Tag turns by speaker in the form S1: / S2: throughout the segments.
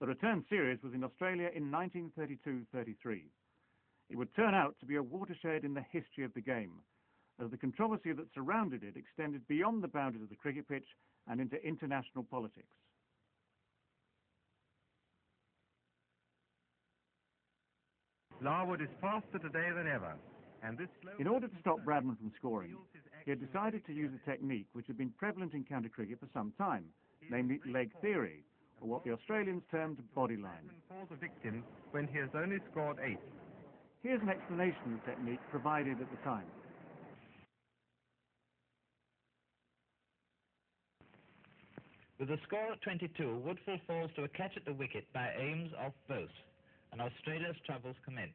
S1: The return series was in Australia in 1932-33. It would turn out to be a watershed in the history of the game, as the controversy that surrounded it extended beyond the boundaries of the cricket pitch and into international politics.
S2: Larwood is faster today than ever, and this
S1: in order to stop Bradman from scoring, he had decided to use a technique which had been prevalent in county cricket for some time, namely leg theory, or what the Australians termed bodyline.
S2: Falls a victim when he has only scored 8.
S1: Here's an explanation of the technique provided at the time.
S3: With a score of 22, Woodfull falls to a catch at the wicket by Ames off Bose, and Australia's troubles commence.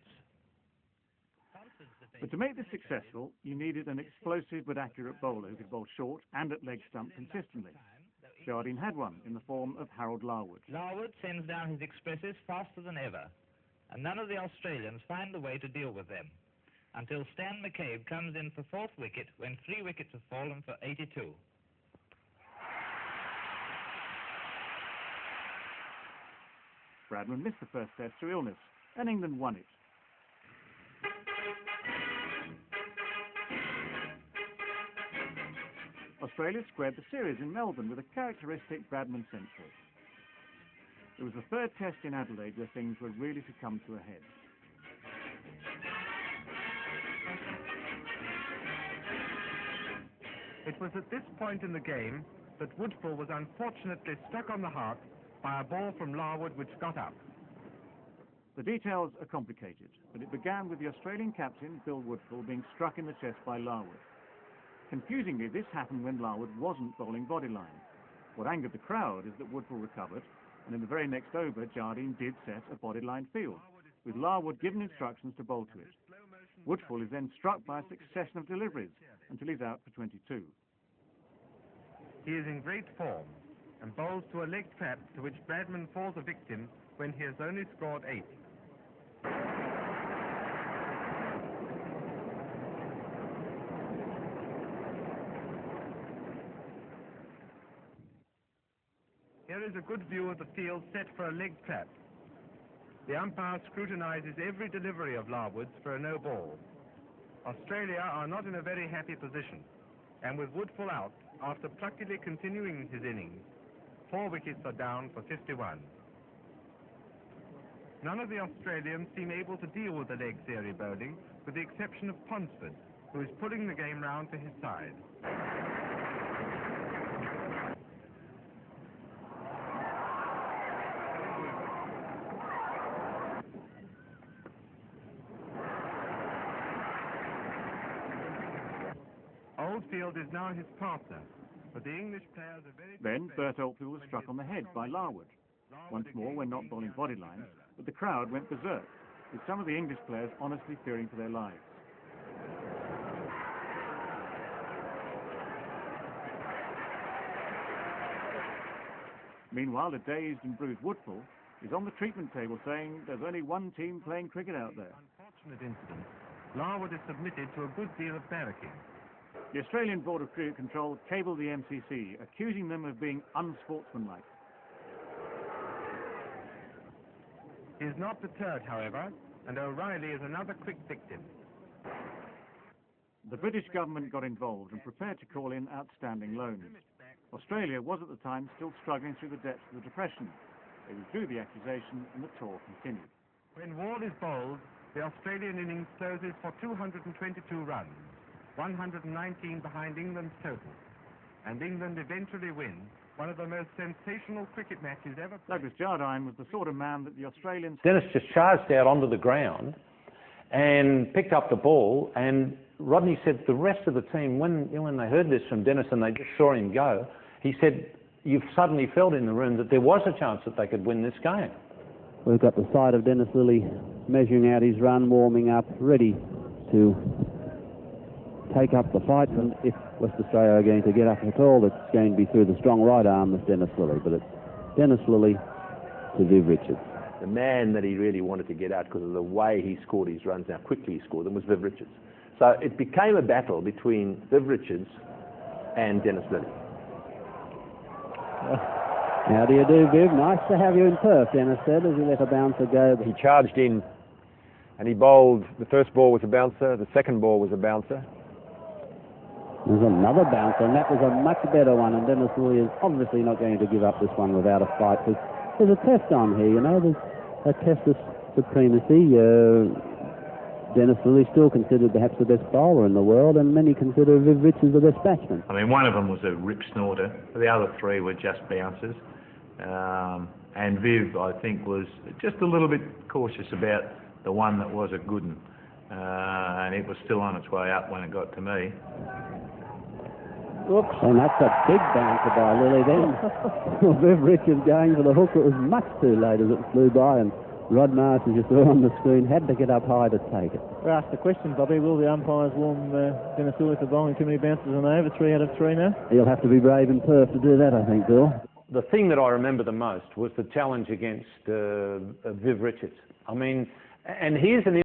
S1: But to make this successful, you needed an explosive but accurate bowler who could bowl short and at leg stump consistently. Jardine had one in the form of Harold Larwood.
S3: Larwood sends down his expressives faster than ever, and none of the Australians find a way to deal with them, until Stan McCabe comes in for 4th wicket when 3 wickets have fallen for 82.
S1: Bradman missed the first test through illness, and England won it. Australia squared the series in Melbourne with a characteristic Bradman century. It was the 3rd test in Adelaide where things were really to come to a head.
S2: It was at this point in the game that Woodfull was unfortunately struck on the heart by a ball from Larwood which got up.
S1: The details are complicated, but it began with the Australian captain, Bill Woodfull, being struck in the chest by Larwood. Confusingly, this happened when Larwood wasn't bowling bodyline. What angered the crowd is that Woodfull recovered, and in the very next over, Jardine did set a bodyline field, with Larwood given instructions to bowl to it. Woodfull is then struck by a succession of deliveries until he's out for 22.
S2: He is in great form and bowls to a leg trap to which Bradman falls a victim when he has only scored 8. Here is a good view of the field set for a leg trap. The umpire scrutinizes every delivery of Larwood's for a no ball. Australia are not in a very happy position, and with Woodfull out, after pluckily continuing his innings, 4 wickets are down for 51. None of the Australians seem able to deal with the leg theory bowling, with the exception of Ponsford, who is pulling the game round to his side. Oldfield is now his partner, but the English players are very...
S1: Then Bert Oldfield was struck on the head by Larwood. Once more, when not bowling bodyline, but the crowd went berserk, with some of the English players honestly fearing for their lives. Meanwhile, a dazed and bruised Woodfull is on the treatment table saying there's only one team playing cricket out there.
S2: Unfortunate incident. Larwood is submitted to a good deal of barracking.
S1: The Australian Board of Cricket Control cabled the MCC, accusing them of being unsportsmanlike.
S2: He is not deterred, however, and O'Reilly is another quick victim.
S1: The British government got involved and prepared to call in outstanding loans. Australia was at the time still struggling through the depths of the Depression. They withdrew the accusation and the tour continued.
S2: When Ward is bowled, the Australian innings closes for 222 runs, 119 behind England's total, and England eventually win one of the most sensational cricket matches ever played.
S1: Douglas Jardine was the sort of man that the Australians...
S4: Dennis just charged out onto the ground and picked up the ball, and Rodney said the rest of the team, when they heard this from Dennis and they just saw him go, he said, you've suddenly felt in the room that there was a chance that they could win this game.
S5: We've got the side of Dennis Lilly measuring out his run, warming up, ready to take up the fight, and if West Australia are going to get up at all, it's going to be through the strong right arm of Dennis Lilly, but it's Dennis Lilly to Viv Richards.
S6: The man that he really wanted to get out because of the way he scored his runs, how quickly he scored them, was Viv Richards. So it became a battle between Viv Richards and Dennis Lilly.
S5: How do you do, Viv? Nice to have you in Perth, Dennis said, as he let a bouncer go.
S7: He charged in and he bowled. The first ball was a bouncer, the second ball was a bouncer.
S5: There's another bouncer, and that was a much better one, and Dennis Lilly is obviously not going to give up this one without a fight. There's a test on here, you know, there's a test of supremacy. Dennis Lilly still considered perhaps the best bowler in the world, and many consider Viv Richards the best batsman.
S8: I mean, one of them was a rip snorter, the other three were just bouncers. And Viv, I think, was just a little bit cautious about the one that was a good one. And it was still on its way up when it got to me.
S5: Oops. And that's a big bouncer by Lilly then. Viv Richards going for the hook. It was much too late as it flew by, and Rod Marsh, as you saw on the screen, had to get up high to take it.
S9: We're asked the question, Bobby, will the umpires warn Dennis Lilly for bowling too many bounces on over, 3 out of 3 now?
S5: He'll have to be brave in Perth to do that, I think, Bill.
S4: The thing that I remember the most was the challenge against Viv Richards. I mean, and here's an